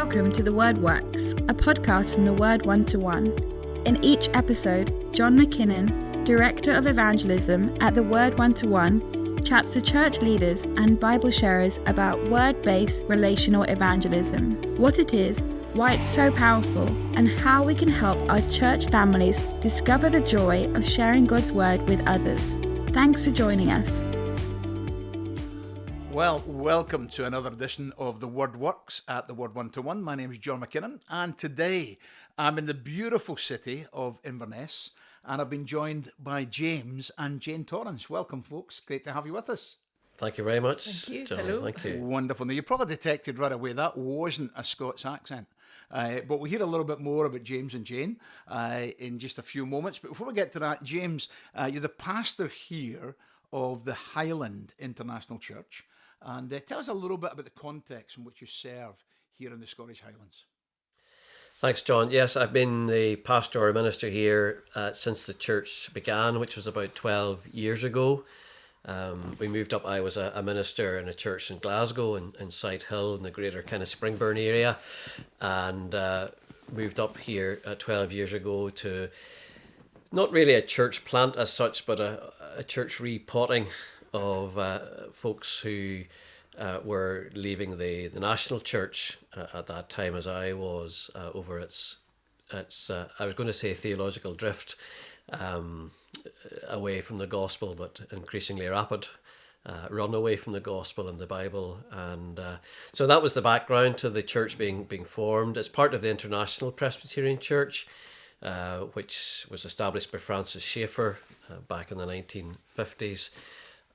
Welcome to The Word Works, a podcast from the Word 1-to-1. In each episode, John MacKinnon, Director of Evangelism at the Word 1-to-1, chats to church leaders and Bible sharers about word-based relational evangelism, what it is, why it's so powerful, and how we can help our church families discover the joy of sharing God's Word with others. Thanks for joining us. Well, welcome to another edition of The Word Works at the Word 1-to-1. My name is John MacKinnon, and today I'm in the beautiful city of Inverness, and I've been joined by James and Jane Torrens. Welcome, folks. Great to have you with us. Thank you very much, Thank you. John. Hello. Thank you. Wonderful. Now, you probably detected right away that wasn't a Scots accent. But we'll hear a little bit more about James and Jane in just a few moments. But before we get to that, James, you're the pastor here of the Highland International Church. And tell us a little bit about the context in which you serve here in the Scottish Highlands. Thanks, John. Yes, I've been the pastor or minister here since the church began, which was about 12 years ago. We moved up. I was a minister in a church in Glasgow in Sighthill in the greater kind of Springburn area, and moved up here 12 years ago to not really a church plant as such, but a church repotting of folks who were leaving the national church at that time, as I was over its I was going to say theological drift away from the gospel, but increasingly rapid run away from the gospel and the Bible. And so that was the background to the church being formed. It's part of the International Presbyterian Church, which was established by Francis Schaeffer back in the 1950s.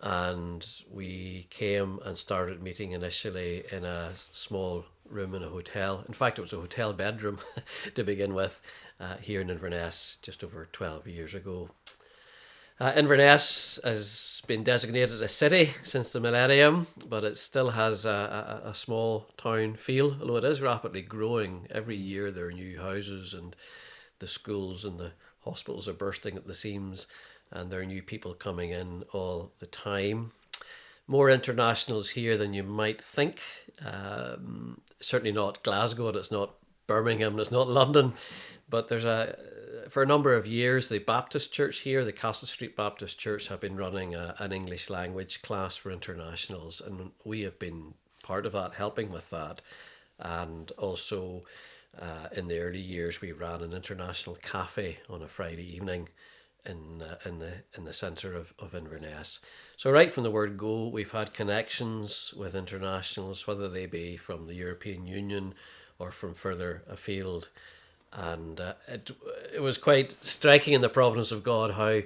And we came and started meeting initially in a small room in a hotel. In fact, it was a hotel bedroom to begin with here in Inverness just over 12 years ago. Inverness has been designated a city since the millennium, but it still has a small town feel, although it is rapidly growing. Every year there are new houses, and the schools and the hospitals are bursting at the seams, and there are new people coming in all the time. More internationals here than you might think. Certainly not Glasgow, and it's not Birmingham, and it's not London. But for a number of years, the Baptist Church here, the Castle Street Baptist Church, have been running an English language class for internationals, and we have been part of that, helping with that. And also, in the early years, we ran an international cafe on a Friday evening in the centre of Inverness. So right from the word go, we've had connections with internationals, whether they be from the European Union or from further afield. And it was quite striking in the providence of God how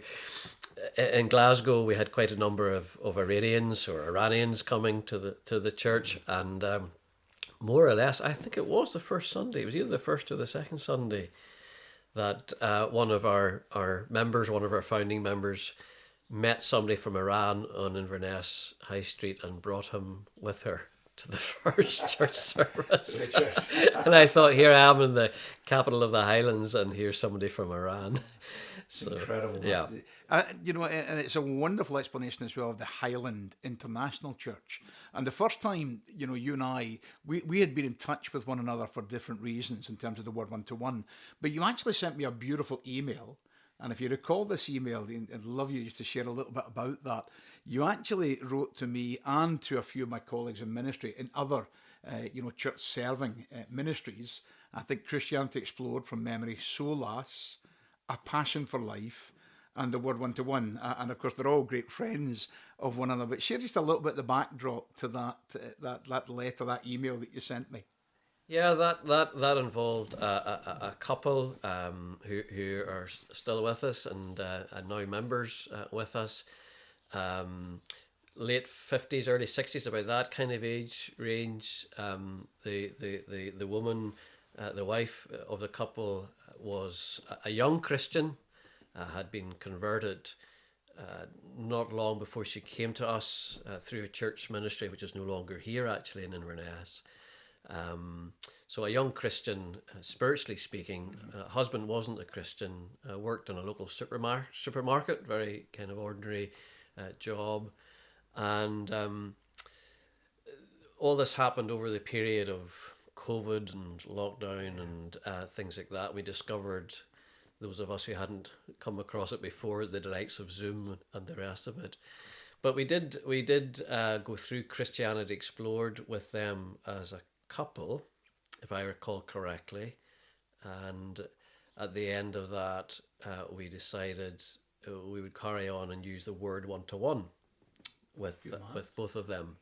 in Glasgow we had quite a number of Iranians or Iranians coming to the church, and more or less, I think it was the first Sunday, it was either the first or the second Sunday, that one of our members, one of our founding members, met somebody from Iran on Inverness High Street and brought him with her to the first church service. And I thought, here I am in the capital of the Highlands, and here's somebody from Iran. It's incredible. Yeah. And it's a wonderful explanation as well of the Highland International Church. And the first time, you and I, we had been in touch with one another for different reasons in terms of the Word 1-to-1. But you actually sent me a beautiful email. And if you recall this email, I'd love you just to share a little bit about that. You actually wrote to me and to a few of my colleagues in ministry in other, church serving ministries. I think Christianity Explored from memory, Solas, A Passion for Life, and the Word 1-to-1. And of course, they're all great friends of one another. But share just a little bit of the backdrop to that letter, that email that you sent me. Yeah, that involved a couple who are still with us and now members with us. Late 50s, early 60s, about that kind of age range. The woman, the wife of the couple, was a young Christian, had been converted not long before she came to us through a church ministry, which is no longer here actually in Inverness. So a young Christian, spiritually speaking. Husband wasn't a Christian, worked in a local supermarket, very kind of ordinary job. And all this happened over the period of COVID and lockdown and things like that, we discovered, those of us who hadn't come across it before, the delights of Zoom and the rest of it. But we did go through Christianity Explored with them as a couple, if I recall correctly. And at the end of that, we decided we would carry on and use the word one-to-one with both of them.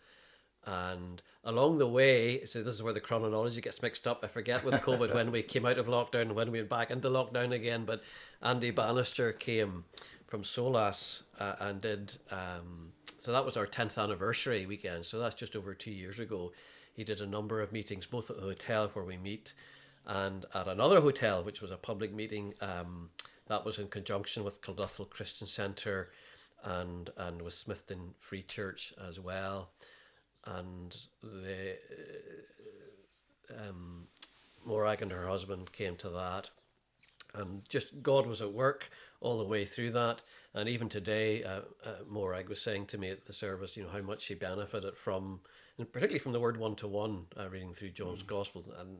And along the way, so this is where the chronology gets mixed up. I forget with COVID when we came out of lockdown and when we went back into lockdown again. But Andy Bannister came from Solas and did, so that was our 10th anniversary weekend. So that's just over 2 years ago. He did a number of meetings, both at the hotel where we meet and at another hotel, which was a public meeting. That was in conjunction with Clonduthel Christian Centre and with Smithton Free Church as well. And the Morag and her husband came to that, and just God was at work all the way through that. And even today, Morag was saying to me at the service, how much she benefited from, and particularly from the word one-to-one, reading through John's Gospel. And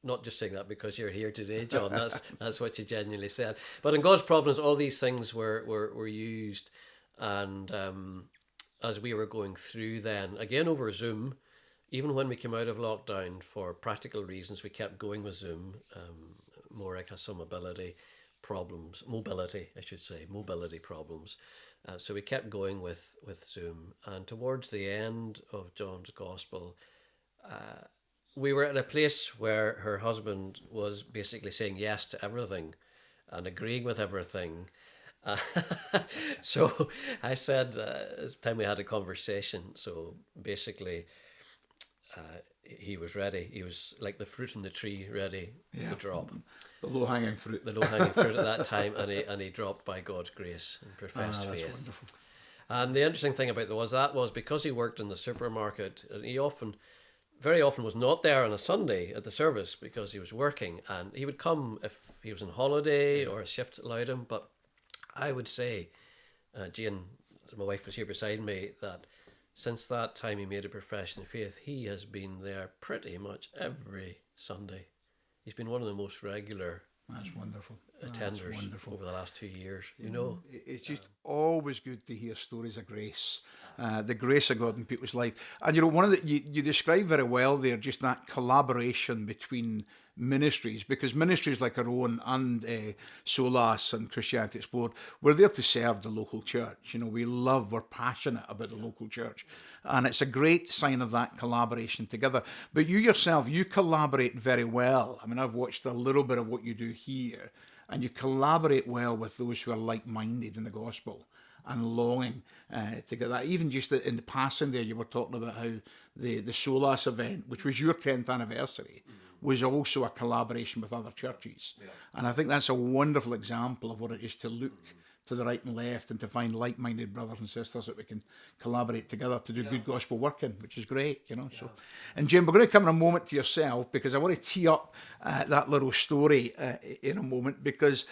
not just saying that because you're here today, John. That's what she genuinely said. But in God's providence, all these things were used, and as we were going through then, again over Zoom, even when we came out of lockdown, for practical reasons, we kept going with Zoom. Morag has some mobility problems, mobility problems. So we kept going with Zoom. And towards the end of John's Gospel, we were at a place where her husband was basically saying yes to everything and agreeing with everything. So I said, it's time we had a conversation. So basically, he was ready. He was like the fruit on the tree, ready to drop. The low-hanging fruit. The low-hanging fruit at that time, and he dropped by God's grace and professed That's faith. wonderful. And the interesting thing about that was because he worked in the supermarket, and he very often was not there on a Sunday at the service because he was working, and he would come if he was on holiday or a shift allowed him. But I would say, Jane, my wife was here beside me, that since that time he made a profession of faith, he has been there pretty much every Sunday. He's been one of the most regular That's wonderful. attenders over the last 2 years. It's just always good to hear stories of grace, the grace of God in people's life. And one of the you describe very well there, just that collaboration between ministries, because ministries like our own and Solas and Christianity Explored, we're there to serve the local church. We're passionate about the local church, and it's a great sign of that collaboration together. But you yourself, you collaborate very well. I mean, I've watched a little bit of what you do here, and you collaborate well with those who are like-minded in the gospel and longing to get that. Even just in the passing there, you were talking about how the Solas event, which was your 10th anniversary, was also a collaboration with other churches. Yeah. And I think that's a wonderful example of what it is to look to the right and left and to find like-minded brothers and sisters that we can collaborate together to do good gospel work in, which is great, So, and Jim, we're going to come in a moment to yourself, because I want to tee up that little story in a moment, because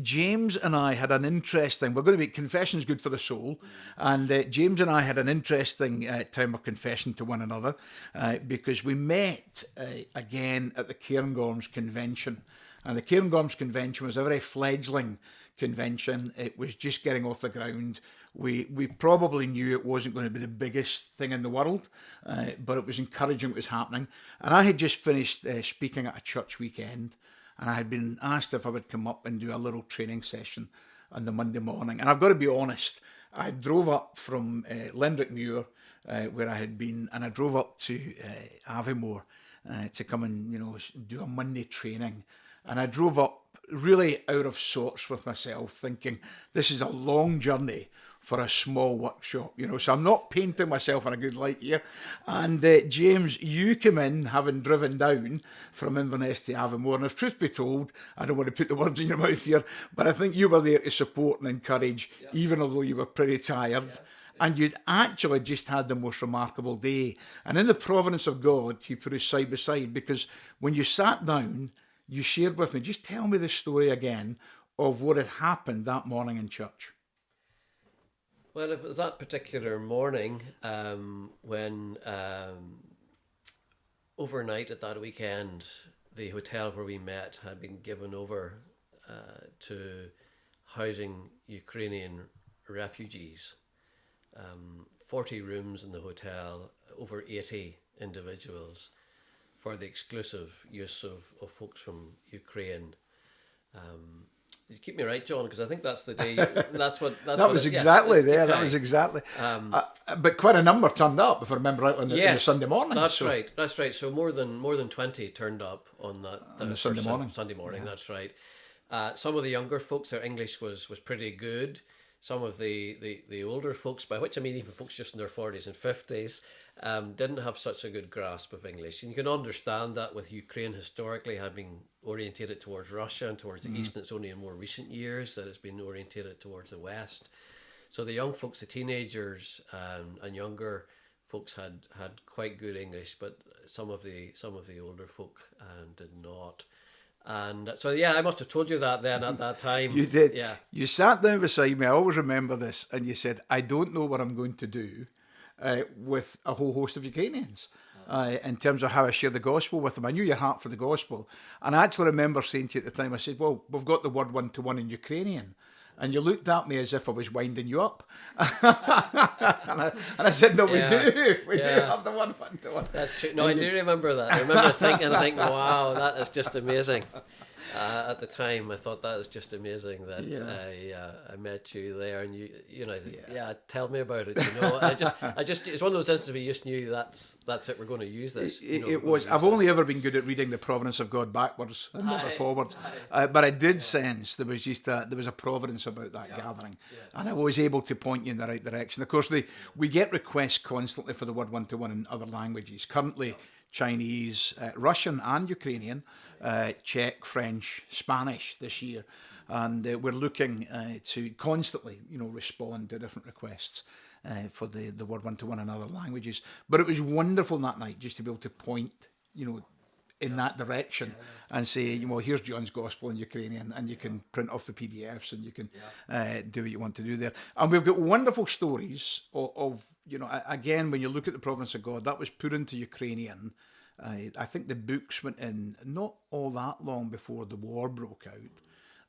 James and I had an interesting, we're going to be, confession's good for the soul, and James and I had an interesting time of confession to one another, because we met again at the Cairngorms Convention. And the Cairngorms Convention was a very fledgling convention. It was just getting off the ground. We probably knew it wasn't going to be the biggest thing in the world, but it was encouraging what was happening. And I had just finished speaking at a church weekend, and I had been asked if I would come up and do a little training session on the Monday morning. And I've got to be honest, I drove up from Lendrickmuir, where I had been, and I drove up to Aviemore to come and do a Monday training. And I drove up really out of sorts with myself, thinking this is a long journey for a small workshop, so I'm not painting myself in a good light here. And James, you come in having driven down from Inverness to Aviemore, and if truth be told, I don't want to put the words in your mouth here, but I think you were there to support and encourage, even although you were pretty tired. And you'd actually just had the most remarkable day. And in the providence of God, he put us side by side, because when you sat down, you shared with me, just tell me the story again of what had happened that morning in church. Well, it was that particular morning when overnight at that weekend, the hotel where we met had been given over to housing Ukrainian refugees. 40 rooms in the hotel, over 80 individuals, for the exclusive use of folks from Ukraine. You keep me right, John, because I think that's the day. That was exactly. But quite a number turned up, if I remember right, on the Sunday morning. That's right. That's right. So more than 20 turned up on that on the Sunday morning. Sunday morning. Yeah. That's right. Some of the younger folks, their English was pretty good. Some of the older folks, by which I mean even folks just in their 40s and 50s, didn't have such a good grasp of English. And you can understand that with Ukraine historically had been orientated towards Russia and towards the East, and it's only in more recent years that it's been orientated towards the West. So the young folks, the teenagers and younger folks had quite good English, but some of the older folk did not. And so, I must have told you that then at that time. You did. Yeah. You sat down beside me, I always remember this, and you said, I don't know what I'm going to do with a whole host of Ukrainians in terms of how I share the gospel with them. I knew your heart for the gospel. And I actually remember saying to you at the time, I said, well, we've got the word one-to-one in Ukrainian. And you looked at me as if I was winding you up. and I said, no, we do. We do have the one-to-one. That's true. No, I do remember that. I remember thinking, wow, that is just amazing. At the time, I thought that was just amazing that I met you there, and you tell me about it. I just it's one of those instances where you just knew that's it. We're going to use this. It was. I've only ever been good at reading the providence of God backwards and never forwards. But I did sense there was a providence about that gathering, and I was able to point you in the right direction. Of course, we get requests constantly for the word one-to-one in other languages. Currently, Chinese, Russian and Ukrainian, Czech, French, Spanish this year. And we're looking to constantly, respond to different requests for the word one-to-one in other languages. But it was wonderful that night just to be able to point, in that direction and say, here's John's gospel in Ukrainian, and you can print off the PDFs and you can do what you want to do there. And we've got wonderful stories of again, when you look at the providence of God, that was put into Ukrainian. I think the books went in not all that long before the war broke out.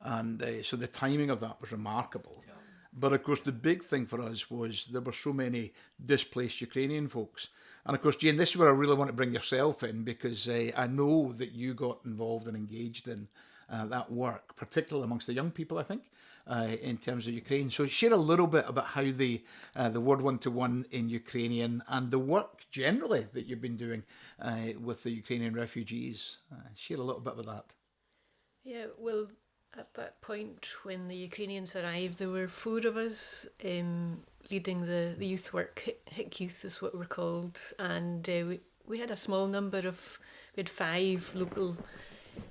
And so the timing of that was remarkable. Yeah. But of course, the big thing for us was there were so many displaced Ukrainian folks. And of course, Jane, this is where I really want to bring yourself in, because I know that you got involved and engaged in that work, particularly amongst the young people, I think, in terms of Ukraine. So share a little bit about how the word one-to-one in Ukrainian and the work generally that you've been doing with the Ukrainian refugees. Share a little bit about that. Yeah, well, at that point when the Ukrainians arrived, there were 4 of us leading the youth work. Hick Youth is what we're called. And we had a small number we had 5 local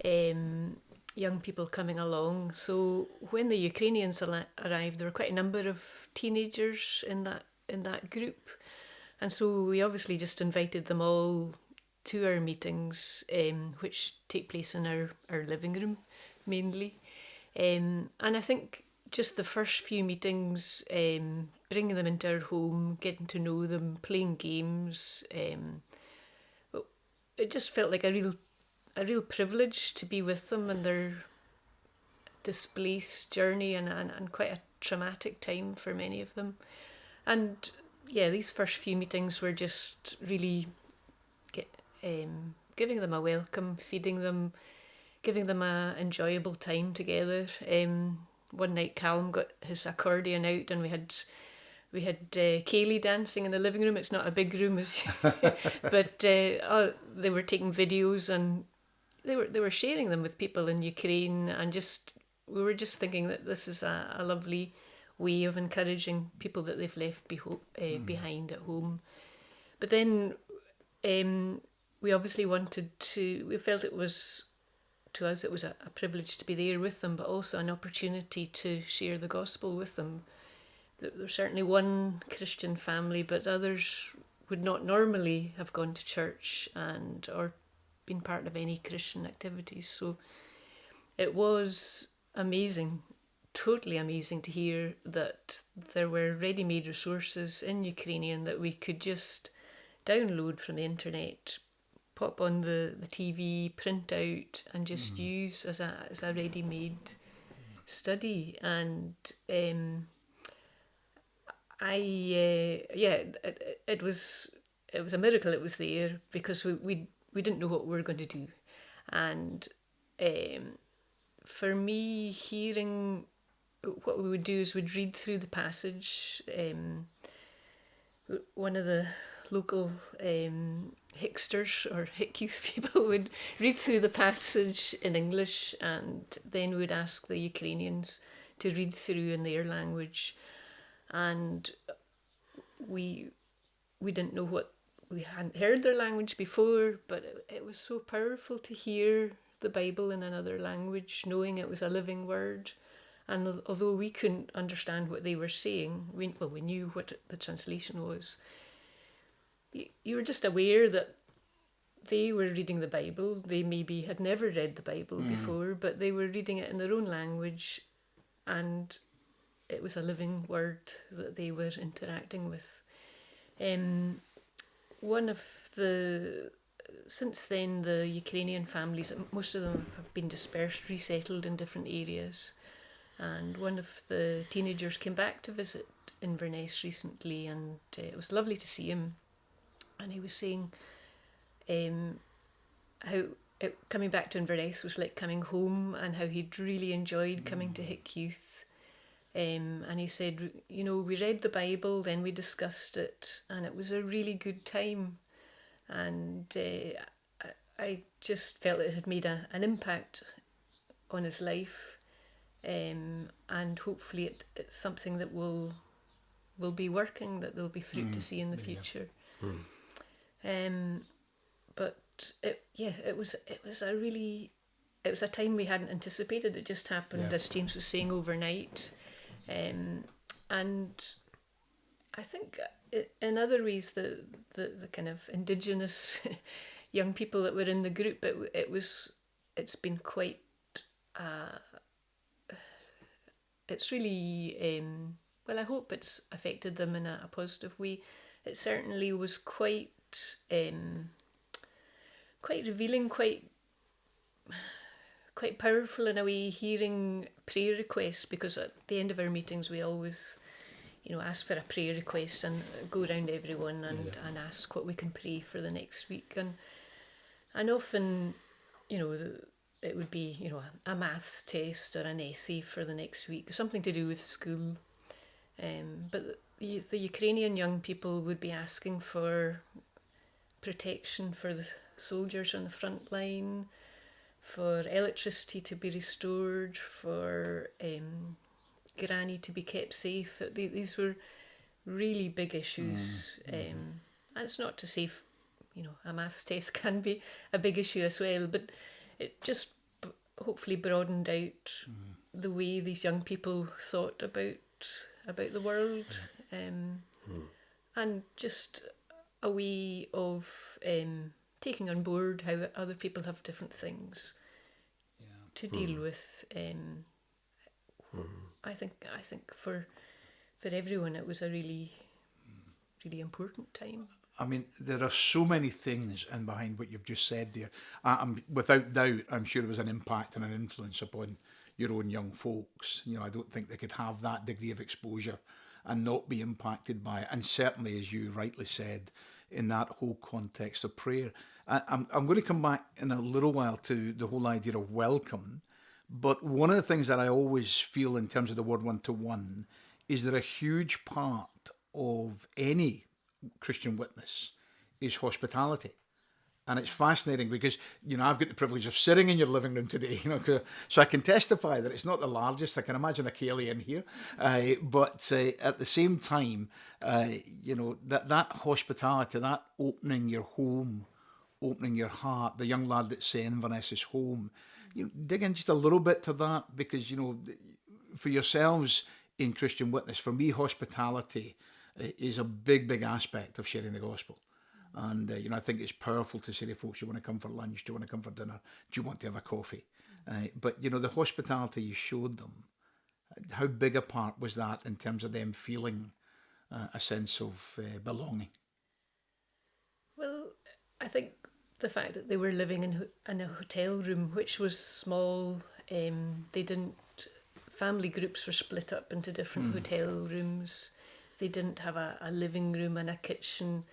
young people coming along. So when the Ukrainians arrived, there were quite a number of teenagers in that group. And so we obviously just invited them all to our meetings, which take place in our living room mainly. And I think just the first few meetings, bringing them into our home, getting to know them, playing games, it just felt like a real privilege to be with them in their displaced journey and quite a traumatic time for many of them. And these first few meetings were just really giving them a welcome, feeding them, giving them a enjoyable time together. One night Callum got his accordion out and we had Kaylee dancing in the living room. It's not a big room, but they were taking videos and they were sharing them with people in Ukraine, and we were just thinking that this is a lovely way of encouraging people that they've left behind at home. But then we obviously we felt it was, to us, it was a privilege to be there with them, but also an opportunity to share the gospel with them. There's certainly one Christian family, but others would not normally have gone to church or been part of any Christian activities. So it was amazing, totally amazing to hear that there were ready-made resources in Ukrainian that we could just download from the internet, pop on the TV, print out, and just use as a ready-made study. And it was a miracle it was there, because we didn't know what we were going to do. And for me, hearing what we would do is we'd read through the passage. One of the local Hicksters or Hick youth people would read through the passage in English, and then we'd ask the Ukrainians to read through in their language. And we didn't know what, we hadn't heard their language before, but it was so powerful to hear the Bible in another language, knowing it was a living word. And although we couldn't understand what they were saying, we knew what the translation was. You were just aware that they were reading the Bible. They maybe had never read the Bible before, but they were reading it in their own language, and it was a living word that they were interacting with. Since then, the Ukrainian families, most of them have been dispersed, resettled in different areas. And one of the teenagers came back to visit Inverness recently, and it was lovely to see him. And he was saying how coming back to Inverness was like coming home, and how he'd really enjoyed coming to Hick Youth. And he said, we read the Bible, then we discussed it, and it was a really good time. And I just felt it had made an impact on his life. And hopefully it's something that will be working, that there'll be fruit to see in the future. But it was a time we hadn't anticipated. It just happened, as James was saying, overnight. And I think in other ways the kind of indigenous young people that were in the group, it's been quite it's really I hope it's affected them in a positive way. It certainly was quite revealing, quite powerful in a way, hearing prayer requests, because at the end of our meetings we always ask for a prayer request and go around everyone and ask what we can pray for the next week. And often it would be a maths test or an essay for the next week, something to do with school. But the Ukrainian young people would be asking for protection for the soldiers on the front line, for electricity to be restored, for Granny to be kept safe. These were really big issues. And it's not to say, a maths test can be a big issue as well, but it just hopefully broadened out the way these young people thought about the world, and just a way of taking on board how other people have different things to deal with. I think for everyone it was a really, really important time. I mean, there are so many things in behind what you've just said there. Without doubt, I'm sure it was an impact and an influence upon your own young folks. I don't think they could have that degree of exposure and not be impacted by it. And certainly, as you rightly said, in that whole context of prayer. I'm going to come back in a little while to the whole idea of welcome. But one of the things that I always feel in terms of the word one-to-one is that a huge part of any Christian witness is hospitality. And it's fascinating because, I've got the privilege of sitting in your living room today, so I can testify that it's not the largest. I can imagine a Kaylee in here. But at the same time, that hospitality, that opening your home, opening your heart, the young lad that's saying Vanessa's home, dig in just a little bit to that, because, for yourselves in Christian witness, for me, hospitality is a big, big aspect of sharing the gospel. And, I think it's powerful to say to folks, do you want to come for lunch? Do you want to come for dinner? Do you want to have a coffee? But, the hospitality you showed them, how big a part was that in terms of them feeling a sense of belonging? Well, I think the fact that they were living in a hotel room, which was small. They didn't. Family groups were split up into different hotel rooms. They didn't have a living room and a kitchen.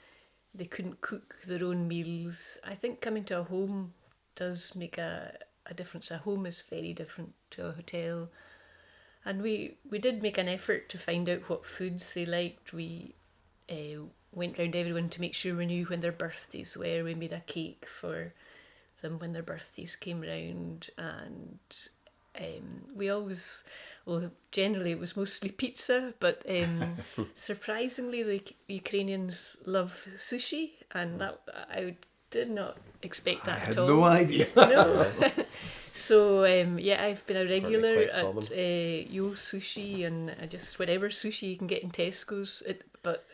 They couldn't cook their own meals. I think coming to a home does make a difference. A home is very different to a hotel. And we did make an effort to find out what foods they liked. We went round everyone to make sure we knew when their birthdays were. We made a cake for them when their birthdays came round, and we always, well, generally it was mostly pizza, but surprisingly the Ukrainians love sushi, and that I did not expect that at all. I had no idea. No. So I've been a regular quite at common. Yo Sushi, and just whatever sushi you can get in Tesco's. But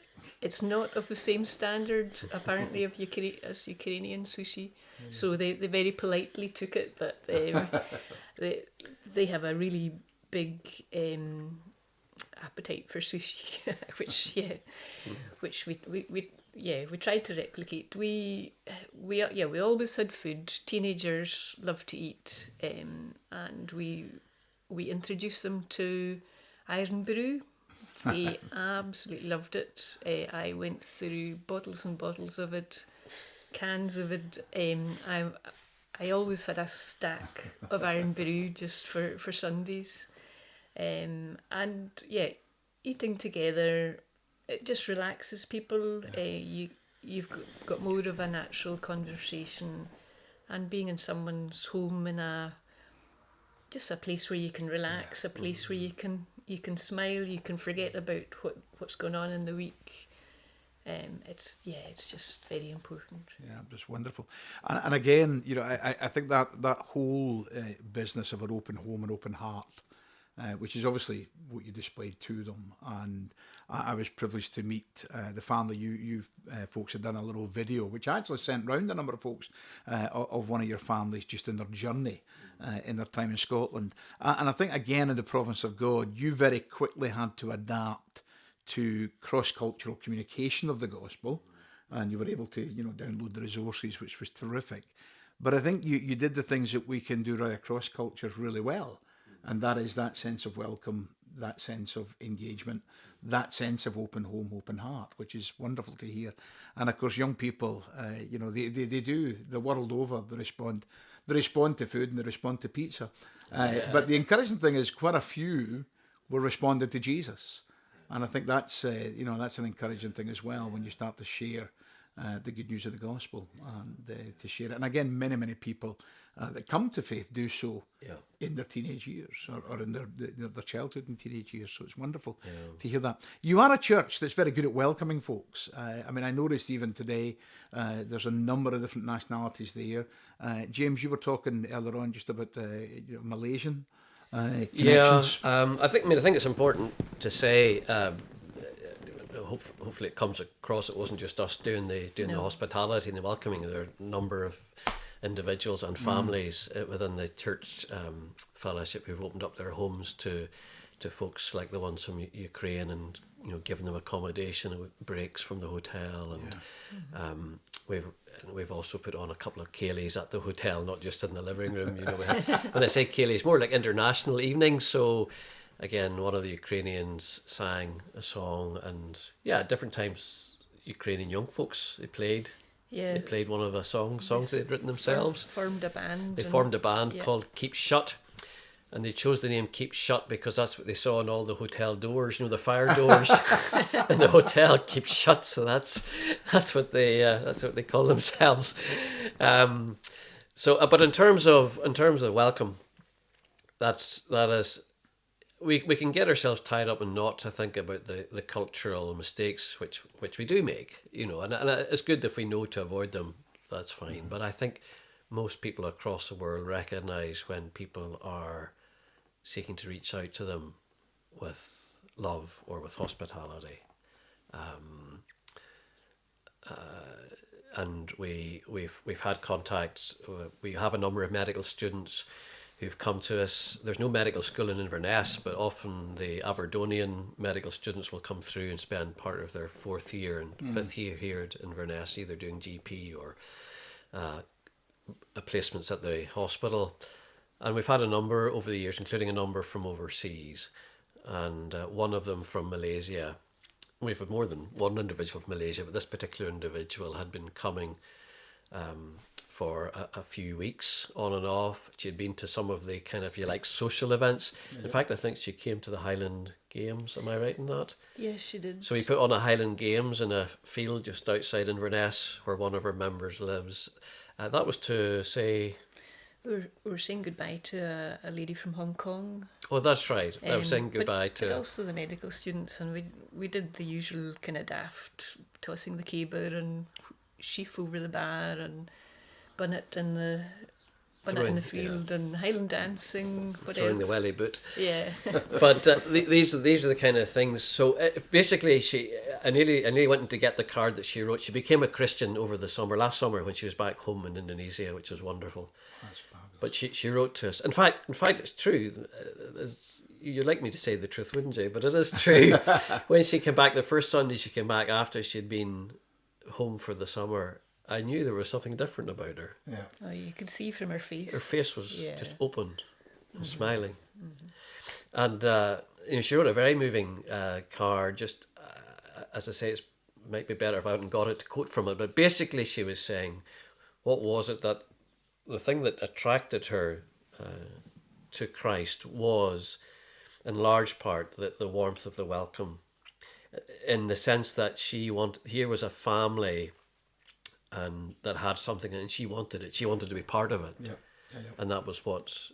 it's not of the same standard apparently as Ukrainian sushi. So they very politely took it, but they have a really big appetite for sushi, which we tried to replicate. We always had food. Teenagers love to eat, and we introduced them to Iron Brew. They absolutely loved it. I went through bottles and bottles of it, cans of it. I always had a stack of Iron Brew just for Sundays, and eating together, it just relaxes people. You've got more of a natural conversation, and being in someone's home in just a place where you can relax, a place where you can smile, you can forget about what's going on in the week. It's just very important. Yeah, just wonderful. And again, I think that whole business of an open home and open heart, which is obviously what you displayed to them. And I was privileged to meet the family. You folks had done a little video, which I actually sent round a number of folks of one of your families just in their journey, in their time in Scotland. And I think, again, in the province of God, you very quickly had to adapt to cross-cultural communication of the gospel, and you were able to download the resources, which was terrific. But I think you did the things that we can do right across cultures really well, and that is that sense of welcome, that sense of engagement, that sense of open home, open heart, which is wonderful to hear. And of course, young people, they do the world over. They respond to food and they respond to pizza. But the encouraging thing is, quite a few were responding to Jesus. And I think that's that's an encouraging thing as well, when you start to share the good news of the gospel and to share it. And again, many people that come to faith do so in their teenage years or in their childhood and teenage years. So it's wonderful to hear that. You are a church that's very good at welcoming folks. I noticed even today there's a number of different nationalities there. James, you were talking earlier on just about Malaysian connections. I think it's important to say. Hopefully, it comes across. It wasn't just us doing the hospitality and the welcoming. There are a number of individuals and families within the church fellowship who've opened up their homes to folks like the ones from Ukraine, and giving them accommodation and breaks from the hotel, and we've also put on a couple of ceilidhs at the hotel, not just in the living room. When I say ceilidhs, more like international evenings. So again, one of the Ukrainians sang a song, and at different times Ukrainian young folks they played one of the songs they'd written themselves. They formed a band called Keep Shut. And they chose the name Keep Shut because that's what they saw on all the hotel doors, the fire doors in the hotel, keep shut. So that's what they call themselves. But in terms of welcome, that is we can get ourselves tied up in not to think about the cultural mistakes which we do make, and it's good if we know to avoid them. That's fine. But I think most people across the world recognise when people are seeking to reach out to them with love or with hospitality, and we've had contacts. We have a number of medical students who've come to us. There's no medical school in Inverness, but often the Aberdonian medical students will come through and spend part of their 4th year and 5th year here at Inverness, either doing GP or placements at the hospital. And we've had a number over the years, including a number from overseas, and one of them from Malaysia. We've had more than one individual from Malaysia, but this particular individual had been coming for a few weeks on and off. She had been to some of the kind of, if you like, social events. In fact, I think she came to the Highland Games. Am I right in that? Yes, she did. So we put on a Highland Games in a field just outside Inverness where one of our members lives. That was to say... We were saying goodbye to a lady from Hong Kong. Oh, that's right. I was saying goodbye but also the medical students, and we did the usual kind of daft tossing the caber and sheaf over the bar and bunnet in the field and Highland dancing, what throwing else? the welly boot. Yeah. But these are the kind of things. So basically, I nearly went to get the card that she wrote. She became a Christian over the last summer when she was back home in Indonesia, which was wonderful. That's fabulous. But she wrote to us. In fact, it's true. You'd like me to say the truth, wouldn't you? But it is true. When she came back, the first Sunday she came back after she'd been home for the summer, I knew there was something different about her. Yeah. Oh, you could see from her face. Her face was just open and smiling. And she wrote a very moving card. Just as I say, it might be better if I hadn't got it to quote from it. But basically, she was saying, what was it that the thing that attracted her to Christ was, in large part, the warmth of the welcome, in the sense that here was a family and that had something, and she wanted it. She wanted to be part of it. Yeah. And that was what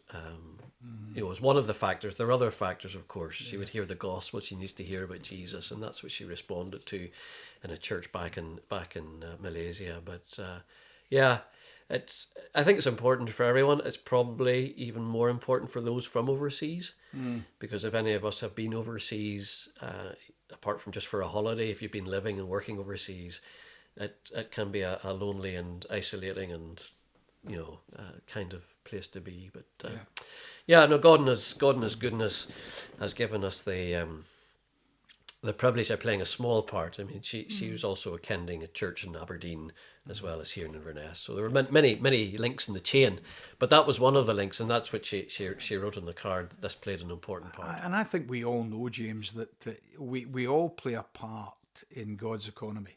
was one of the factors. There are other factors, of course. She would hear the gospel. She needs to hear about Jesus, and that's what she responded to in a church back in Malaysia. But I think it's important for everyone. It's probably even more important for those from overseas, because if any of us have been overseas, apart from just for a holiday, if you've been living and working overseas, it can be a lonely and isolating and kind of place to be. But God in His goodness has given us the privilege of playing a small part. I mean, she was also attending a church in Aberdeen as well as here in Inverness. So there were many links in the chain, but that was one of the links, and that's what she wrote on the card. This played an important part. And I think we all know, James, that we all play a part in God's economy.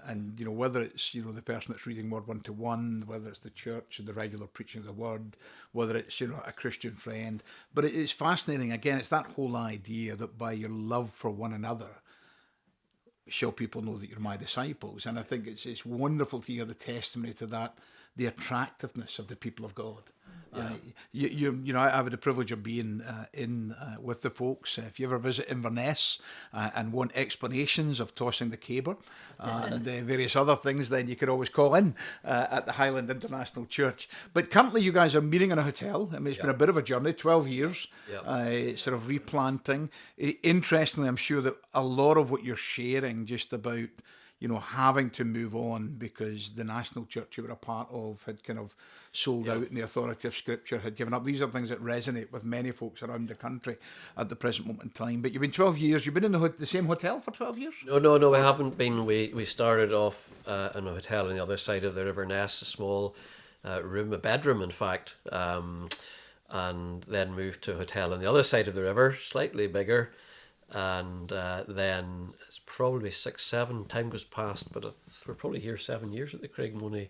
And whether it's the person that's reading Word 1-to-1, whether it's the church and the regular preaching of the Word, whether it's a Christian friend, but it's fascinating. Again, it's that whole idea that by your love for one another, shall people know that you're my disciples. And I think it's wonderful to hear the testimony to that, the attractiveness of the people of God. Yeah. I've had the privilege of being in with the folks. If you ever visit Inverness and want explanations of tossing the caber and various other things, then you could always call in at the Highland International Church. But currently you guys are meeting in a hotel. I mean, it's been a bit of a journey, 12 years, sort of replanting. Interestingly, I'm sure that a lot of what you're sharing just about having to move on because the national church you were a part of had kind of sold out and the authority of Scripture had given up. These are things that resonate with many folks around the country at the present moment in time. But you've been 12 years. You've been in the same hotel for 12 years? No, we haven't been. We started off in a hotel on the other side of the River Ness, a small room, a bedroom, in fact, and then moved to a hotel on the other side of the river, slightly bigger. And then it's probably 6-7, time goes past, but we're probably here 7 years at the Craigmony,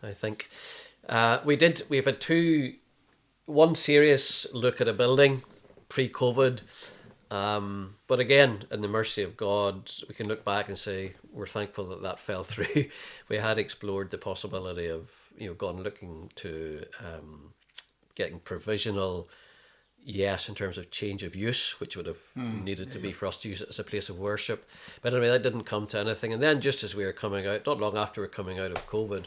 I think. We've had one serious look at a building pre-COVID, but again, in the mercy of God, we can look back and say we're thankful that fell through. We had explored the possibility of God looking to getting provisional. Yes, in terms of change of use, which would have needed to be for us to use it as a place of worship. But anyway, that didn't come to anything. And then just as we were coming out, not long after we were coming out of COVID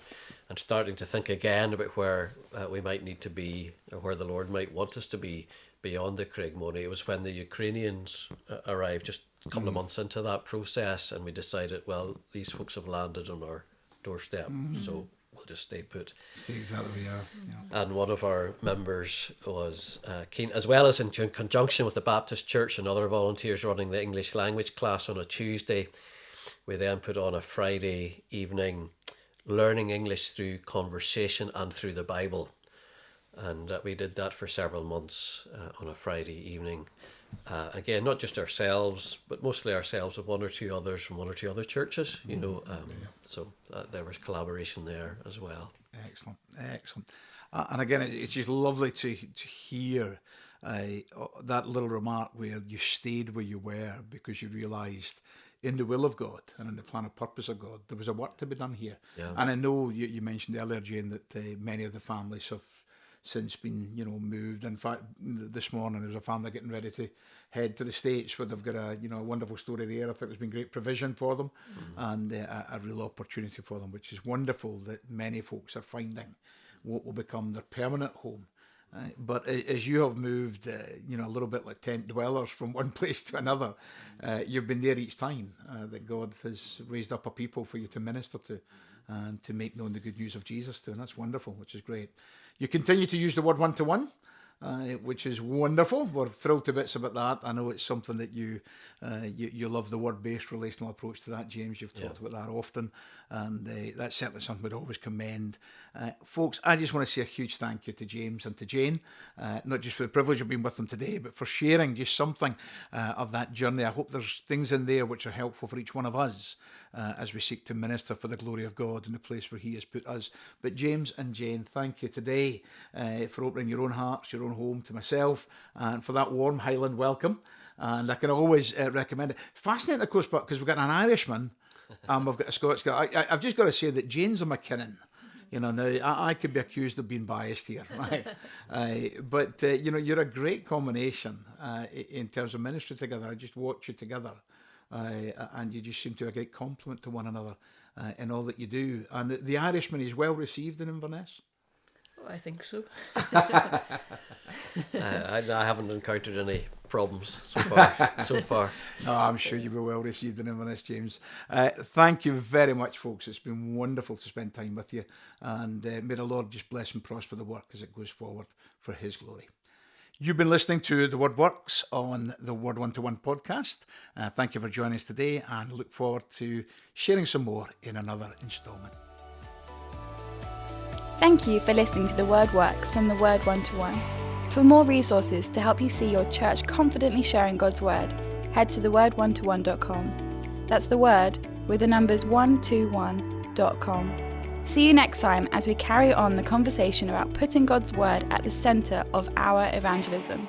and starting to think again about where we might need to be or where the Lord might want us to be beyond the Craigmony, it was when the Ukrainians arrived, just a couple of months into that process, and we decided, well, these folks have landed on our doorstep, so we'll just stay put. Stay exactly where we are. Yeah. And one of our members was keen, as well as in conjunction with the Baptist Church and other volunteers running the English language class on a Tuesday. We then put on a Friday evening learning English through conversation and through the Bible. And we did that for several months on a Friday evening. Again, not just ourselves, but mostly ourselves with one or two others from one or two other churches, you know. So there was collaboration there as well. Excellent, excellent. And again, it's just lovely to hear that little remark where you stayed where you were because you realised in the will of God and in the plan of purpose of God, there was a work to be done here. Yeah. And I know you mentioned earlier, Jane, that many of the families have since been, moved. In fact, this morning there was a family getting ready to head to the States where they've got a wonderful story there. I think there's been great provision for them and a real opportunity for them, which is wonderful that many folks are finding what will become their permanent home. But as you have moved, a little bit like tent dwellers from one place to another, you've been there each time that God has raised up a people for you to minister to and to make known the good news of Jesus to. And that's wonderful, which is great. You continue to use the word one-to-one, which is wonderful. We're thrilled to bits about that. I know it's something that you love, the word-based relational approach to that, James. You've talked about that often, and that's certainly something we'd always commend. Folks, I just want to say a huge thank you to James and to Jane, not just for the privilege of being with them today, but for sharing just something of that journey. I hope there's things in there which are helpful for each one of us as we seek to minister for the glory of God in the place where he has put us. But James and Jane, thank you today for opening your own hearts, your own home to myself, and for that warm Highland welcome. And I can always recommend it. Fascinating, of course, because we've got an Irishman and we've got a Scots guy. I've just got to say that James and MacKinnon, now I could be accused of being biased here, right? But you're a great combination in terms of ministry together. I just watch you together. And you just seem to be a great compliment to one another in all that you do. And the Irishman is well received in Inverness. Oh, I think so. I haven't encountered any problems so far. No, I'm sure you were well received in Inverness, James. Thank you very much, folks. It's been wonderful to spend time with you. And may the Lord just bless and prosper the work as it goes forward for his glory. You've been listening to The Word Works on the Word One-to-One podcast. Thank you for joining us today and look forward to sharing some more in another instalment. Thank you for listening to The Word Works from the Word One-to-One. For more resources to help you see your church confidently sharing God's Word, head to theword121.com. That's the word with the numbers 121.com. See you next time as we carry on the conversation about putting God's Word at the centre of our evangelism.